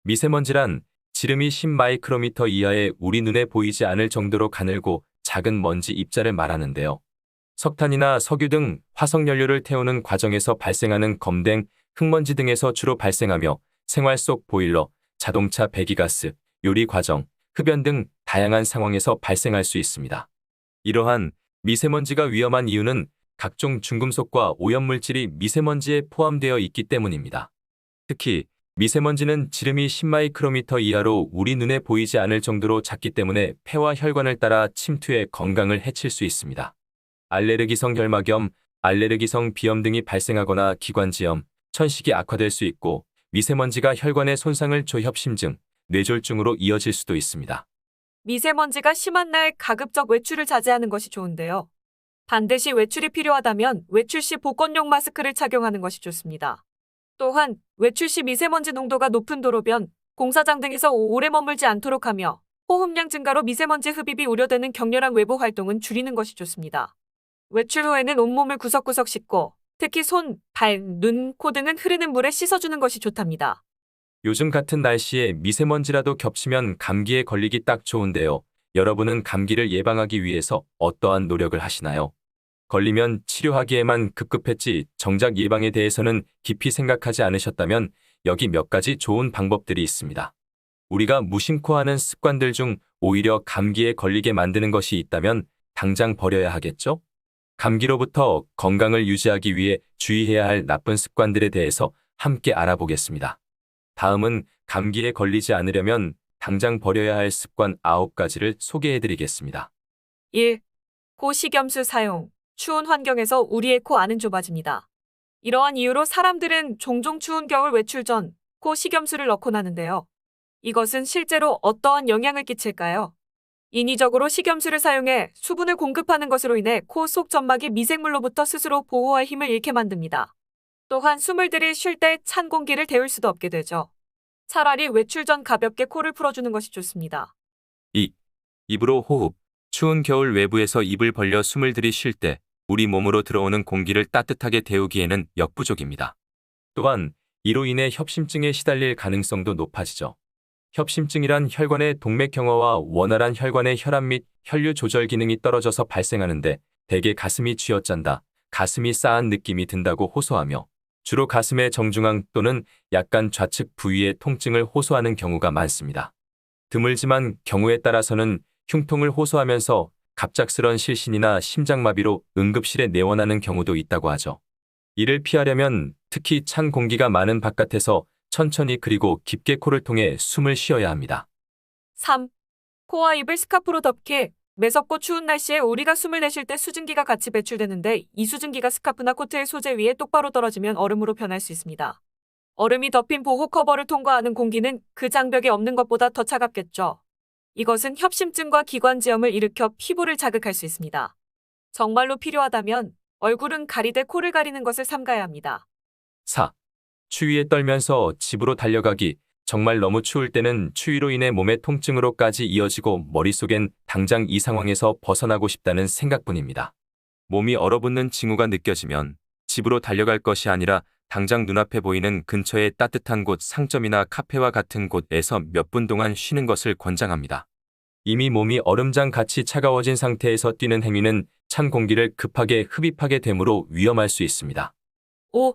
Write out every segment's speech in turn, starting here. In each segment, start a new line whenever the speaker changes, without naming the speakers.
미세먼지란 지름이 10마이크로미터 이하의 우리 눈에 보이지 않을 정도로 가늘고 작은 먼지 입자를 말하는데요. 석탄이나 석유 등 화석연료를 태우는 과정에서 발생하는 검댕, 흙먼지 등에서 주로 발생하며 생활 속 보일러, 자동차 배기가스, 요리 과정, 흡연 등 다양한 상황에서 발생할 수 있습니다. 이러한 미세먼지가 위험한 이유는 각종 중금속과 오염물질이 미세먼지에 포함되어 있기 때문입니다. 특히 미세먼지는 지름이 10마이크로미터 이하로 우리 눈에 보이지 않을 정도로 작기 때문에 폐와 혈관을 따라 침투해 건강을 해칠 수 있습니다. 알레르기성 결막염, 알레르기성 비염 등이 발생하거나 기관지염, 천식이 악화될 수 있고 미세먼지가 혈관의 손상을 조협심증, 뇌졸중으로 이어질 수도 있습니다.
미세먼지가 심한 날 가급적 외출을 자제하는 것이 좋은데요. 반드시 외출이 필요하다면 외출 시 보건용 마스크를 착용하는 것이 좋습니다. 또한 외출 시 미세먼지 농도가 높은 도로변, 공사장 등에서 오래 머물지 않도록 하며 호흡량 증가로 미세먼지 흡입이 우려되는 격렬한 외부 활동은 줄이는 것이 좋습니다. 외출 후에는 온몸을 구석구석 씻고 특히 손, 발, 눈, 코 등은 흐르는 물에 씻어주는 것이 좋답니다.
요즘 같은 날씨에 미세먼지라도 겹치면 감기에 걸리기 딱 좋은데요. 여러분은 감기를 예방하기 위해서 어떠한 노력을 하시나요? 걸리면 치료하기에만 급급했지 정작 예방에 대해서는 깊이 생각하지 않으셨다면 여기 몇 가지 좋은 방법들이 있습니다. 우리가 무심코 하는 습관들 중 오히려 감기에 걸리게 만드는 것이 있다면 당장 버려야 하겠죠? 감기로부터 건강을 유지하기 위해 주의해야 할 나쁜 습관들에 대해서 함께 알아보겠습니다. 다음은 감기에 걸리지 않으려면 당장 버려야 할 습관 9가지를 소개해드리겠습니다.
1. 코식염수 사용. 추운 환경에서 우리의 코 안은 좁아집니다. 이러한 이유로 사람들은 종종 추운 겨울 외출 전 코 식염수를 넣곤 하는데요. 이것은 실제로 어떠한 영향을 끼칠까요? 인위적으로 식염수를 사용해 수분을 공급하는 것으로 인해 코 속 점막이 미생물로부터 스스로 보호할 힘을 잃게 만듭니다. 또한 숨을 들이쉴 때 찬 공기를 데울 수도 없게 되죠. 차라리 외출 전 가볍게 코를 풀어주는 것이 좋습니다.
2. 입으로 호흡. 추운 겨울 외부에서 입을 벌려 숨을 들이쉴 때 우리 몸으로 들어오는 공기를 따뜻하게 데우기에는 역부족입니다. 또한 이로 인해 협심증에 시달릴 가능성도 높아지죠. 협심증이란 혈관의 동맥경화와 원활한 혈관의 혈압 및 혈류 조절 기능이 떨어져서 발생하는데 대개 가슴이 쥐어짠다, 가슴이 싸한 느낌이 든다고 호소하며 주로 가슴의 정중앙 또는 약간 좌측 부위의 통증을 호소하는 경우가 많습니다. 드물지만 경우에 따라서는 흉통을 호소하면서 갑작스런 실신이나 심장마비로 응급실에 내원하는 경우도 있다고 하죠. 이를 피하려면 특히 찬 공기가 많은 바깥에서 천천히 그리고 깊게 코를 통해 숨을 쉬어야 합니다.
3. 코와 입을 스카프로 덮기. 매섭고 추운 날씨에 우리가 숨을 내쉴 때 수증기가 같이 배출되는데 이 수증기가 스카프나 코트의 소재 위에 똑바로 떨어지면 얼음으로 변할 수 있습니다. 얼음이 덮인 보호 커버를 통과하는 공기는 그 장벽에 없는 것보다 더 차갑겠죠. 이것은 협심증과 기관지염을 일으켜 피부를 자극할 수 있습니다. 정말로 필요하다면 얼굴은 가리되 코를 가리는 것을 삼가야 합니다.
4. 추위에 떨면서 집으로 달려가기. 정말 너무 추울 때는 추위로 인해 몸의 통증으로까지 이어지고 머릿속엔 당장 이 상황에서 벗어나고 싶다는 생각뿐입니다. 몸이 얼어붙는 징후가 느껴지면 집으로 달려갈 것이 아니라 당장 눈앞에 보이는 근처의 따뜻한 곳, 상점이나 카페와 같은 곳에서 몇 분 동안 쉬는 것을 권장합니다. 이미 몸이 얼음장 같이 차가워진 상태에서 뛰는 행위는 찬 공기를 급하게 흡입하게 되므로 위험할 수 있습니다.
5.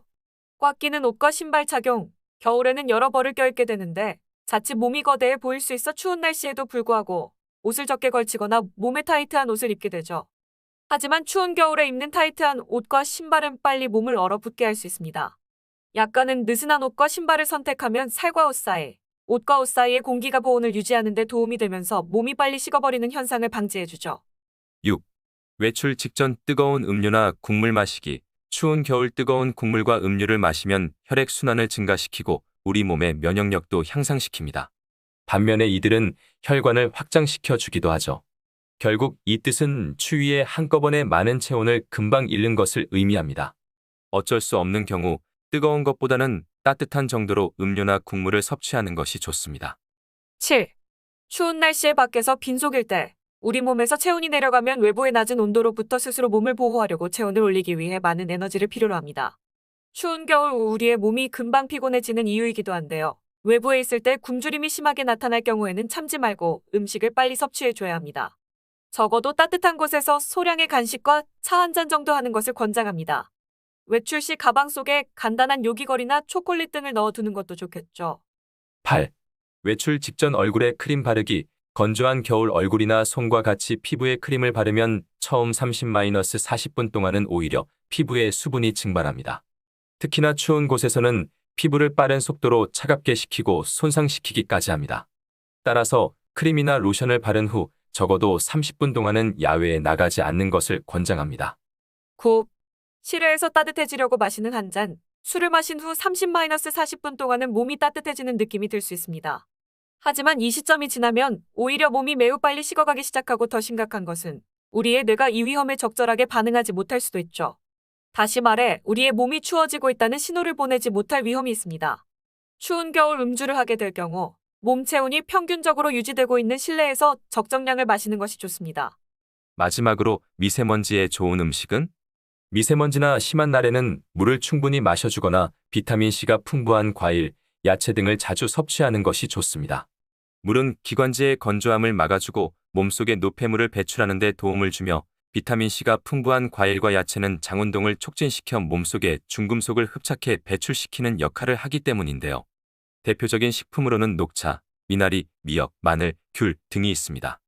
꽉 끼는 옷과 신발 착용. 겨울에는 여러 벌을 껴입게 되는데 자칫 몸이 거대해 보일 수 있어 추운 날씨에도 불구하고 옷을 적게 걸치거나 몸에 타이트한 옷을 입게 되죠. 하지만 추운 겨울에 입는 타이트한 옷과 신발은 빨리 몸을 얼어붙게 할 수 있습니다. 약간은 느슨한 옷과 신발을 선택하면 살과 옷 사이, 옷과 옷 사이의 공기가 보온을 유지하는 데 도움이 되면서 몸이 빨리 식어버리는 현상을 방지해주죠.
6. 외출 직전 뜨거운 음료나 국물 마시기. 추운 겨울 뜨거운 국물과 음료를 마시면 혈액순환을 증가시키고 우리 몸의 면역력도 향상시킵니다. 반면에 이들은 혈관을 확장시켜 주기도 하죠. 결국 이 뜻은 추위에 한꺼번에 많은 체온을 금방 잃는 것을 의미합니다. 어쩔 수 없는 경우 뜨거운 것보다는 따뜻한 정도로 음료나 국물을 섭취하는 것이 좋습니다.
7. 추운 날씨에 밖에서 빈속일 때 우리 몸에서 체온이 내려가면 외부의 낮은 온도로부터 스스로 몸을 보호하려고 체온을 올리기 위해 많은 에너지를 필요로 합니다. 추운 겨울 우리의 몸이 금방 피곤해지는 이유이기도 한데요. 외부에 있을 때 굶주림이 심하게 나타날 경우에는 참지 말고 음식을 빨리 섭취해줘야 합니다. 적어도 따뜻한 곳에서 소량의 간식과 차 한 잔 정도 하는 것을 권장합니다. 외출 시 가방 속에 간단한 요기거리나 초콜릿 등을 넣어두는 것도 좋겠죠.
8. 외출 직전 얼굴에 크림 바르기. 건조한 겨울 얼굴이나 손과 같이 피부에 크림을 바르면 처음 30-40분 동안은 오히려 피부에 수분이 증발합니다. 특히나 추운 곳에서는 피부를 빠른 속도로 차갑게 식히고 손상시키기까지 합니다. 따라서 크림이나 로션을 바른 후 적어도 30분 동안은 야외에 나가지 않는 것을 권장합니다.
9. 실외에서 따뜻해지려고 마시는 한 잔. 술을 마신 후 30-40분 동안은 몸이 따뜻해지는 느낌이 들 수 있습니다. 하지만 이 시점이 지나면 오히려 몸이 매우 빨리 식어가기 시작하고 더 심각한 것은 우리의 뇌가 이 위험에 적절하게 반응하지 못할 수도 있죠. 다시 말해 우리의 몸이 추워지고 있다는 신호를 보내지 못할 위험이 있습니다. 추운 겨울 음주를 하게 될 경우 몸 체온이 평균적으로 유지되고 있는 실내에서 적정량을 마시는 것이 좋습니다.
마지막으로 미세먼지에 좋은 음식은? 미세먼지나 심한 날에는 물을 충분히 마셔주거나 비타민C가 풍부한 과일, 야채 등을 자주 섭취하는 것이 좋습니다. 물은 기관지의 건조함을 막아주고 몸속에 노폐물을 배출하는 데 도움을 주며 비타민C가 풍부한 과일과 야채는 장운동을 촉진시켜 몸속에 중금속을 흡착해 배출시키는 역할을 하기 때문인데요. 대표적인 식품으로는 녹차, 미나리, 미역, 마늘, 귤 등이 있습니다.